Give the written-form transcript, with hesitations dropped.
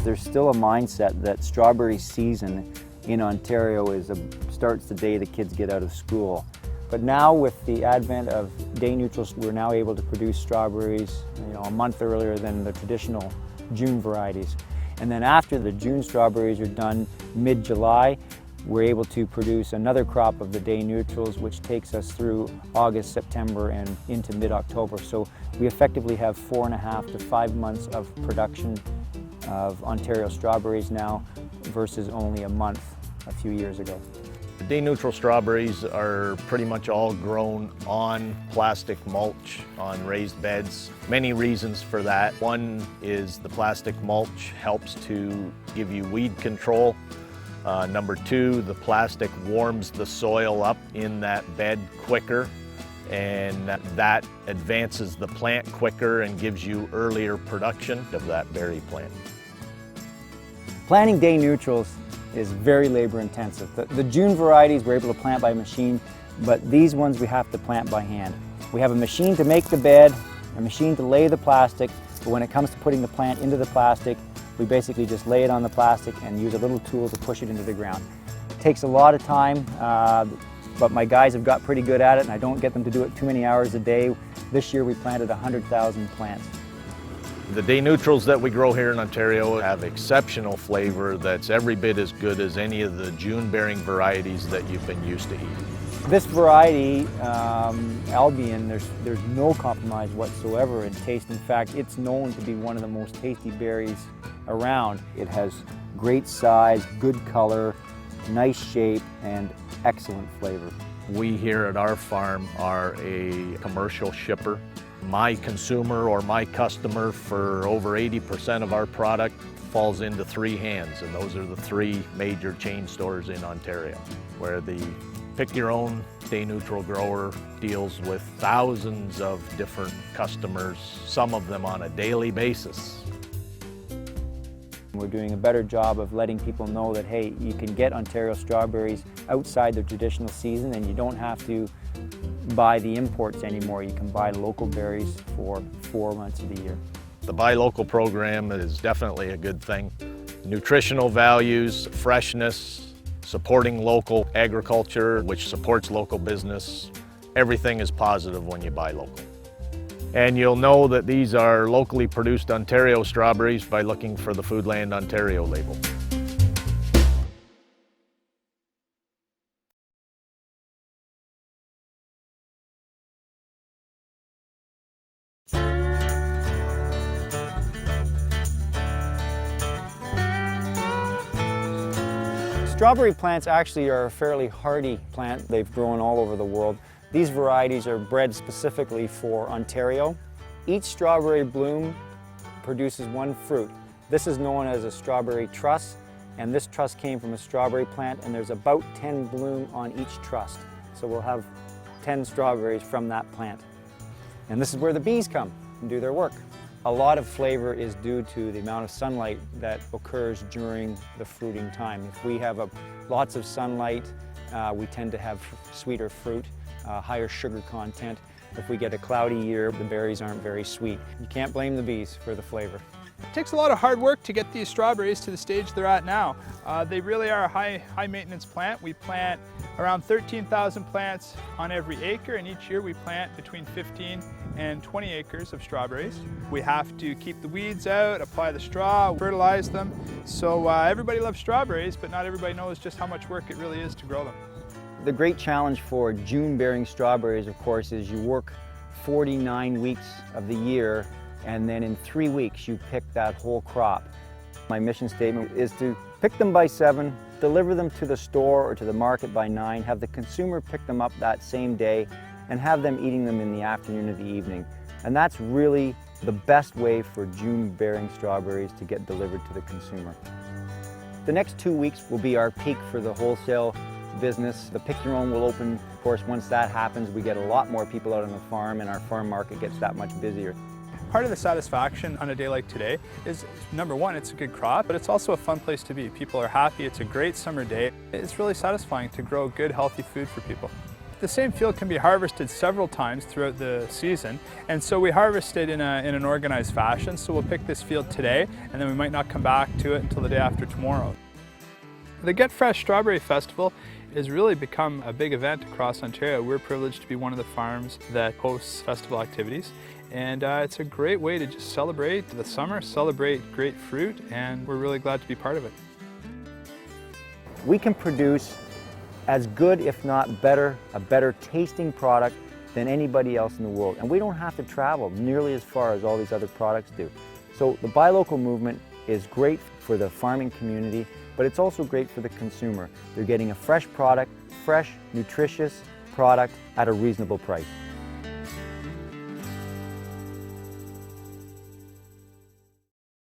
there's still a mindset that strawberry season in Ontario starts the day the kids get out of school. But now with the advent of day neutrals, we're now able to produce strawberries a month earlier than the traditional June varieties. And then after the June strawberries are done mid-July, we're able to produce another crop of the day neutrals, which takes us through August, September, and into mid-October. So we effectively have 4.5 to 5 months of production of Ontario strawberries now versus only a month a few years ago. The day neutral strawberries are pretty much all grown on plastic mulch on raised beds. Many reasons for that. One is the plastic mulch helps to give you weed control. Number two, the plastic warms the soil up in that bed quicker, and that advances the plant quicker and gives you earlier production of that berry plant. Planting day neutrals is very labor intensive. The June varieties we're able to plant by machine, but these ones we have to plant by hand. We have a machine to make the bed, a machine to lay the plastic, but when it comes to putting the plant into the plastic, we basically just lay it on the plastic and use a little tool to push it into the ground. It takes a lot of time, but my guys have got pretty good at it, and I don't get them to do it too many hours a day. This year we planted 100,000 plants. The day neutrals that we grow here in Ontario have exceptional flavor that's every bit as good as any of the June-bearing varieties that you've been used to eating. This variety, Albion, there's no compromise whatsoever in taste. In fact, it's known to be one of the most tasty berries around. It has great size, good color, nice shape, and excellent flavor. We here at our farm are a commercial shipper. My consumer or my customer for over 80% of our product falls into three hands, and those are the three major chain stores in Ontario, where the pick-your-own day neutral grower deals with thousands of different customers, some of them on a daily basis. We're doing a better job of letting people know that, hey, you can get Ontario strawberries outside the traditional season, and you don't have to buy the imports anymore. You can buy local berries for 4 months of the year. The Buy Local program is definitely a good thing. Nutritional values, freshness, supporting local agriculture, which supports local business. Everything is positive when you buy local. And you'll know that these are locally produced Ontario strawberries by looking for the Foodland Ontario label. Strawberry plants actually are a fairly hardy plant. They've grown all over the world. These varieties are bred specifically for Ontario. Each strawberry bloom produces one fruit. This is known as a strawberry truss, and this truss came from a strawberry plant, and there's about 10 bloom on each truss. So we'll have 10 strawberries from that plant. And this is where the bees come and do their work. A lot of flavor is due to the amount of sunlight that occurs during the fruiting time. If we have lots of sunlight, we tend to have sweeter fruit, higher sugar content. If we get a cloudy year, the berries aren't very sweet. You can't blame the bees for the flavor. It takes a lot of hard work to get these strawberries to the stage they're at now. They really are a high maintenance plant. We plant around 13,000 plants on every acre, and each year we plant between 15 and 20 acres of strawberries. We have to keep the weeds out, apply the straw, fertilize them. So everybody loves strawberries, but not everybody knows just how much work it really is to grow them. The great challenge for June-bearing strawberries, of course, is you work 49 weeks of the year, and then in 3 weeks you pick that whole crop. My mission statement is to pick them by 7, deliver them to the store or to the market by 9, have the consumer pick them up that same day, and have them eating them in the afternoon or the evening. And that's really the best way for June-bearing strawberries to get delivered to the consumer. The next 2 weeks will be our peak for the wholesale business. The Pick Your Own will open. Of course, once that happens, we get a lot more people out on the farm, and our farm market gets that much busier. Part of the satisfaction on a day like today is, number one, it's a good crop, but it's also a fun place to be. People are happy, it's a great summer day. It's really satisfying to grow good, healthy food for people. The same field can be harvested several times throughout the season, and so we harvest it in an organized fashion. So we'll pick this field today, and then we might not come back to it until the day after tomorrow. The Get Fresh Strawberry Festival has really become a big event across Ontario. We're privileged to be one of the farms that hosts festival activities, and it's a great way to just celebrate the summer, celebrate great fruit, and we're really glad to be part of it. We can produce as good, if not better, a better tasting product than anybody else in the world. And we don't have to travel nearly as far as all these other products do. So the buy local movement is great for the farming community, but it's also great for the consumer. They're getting a fresh product, fresh, nutritious product at a reasonable price.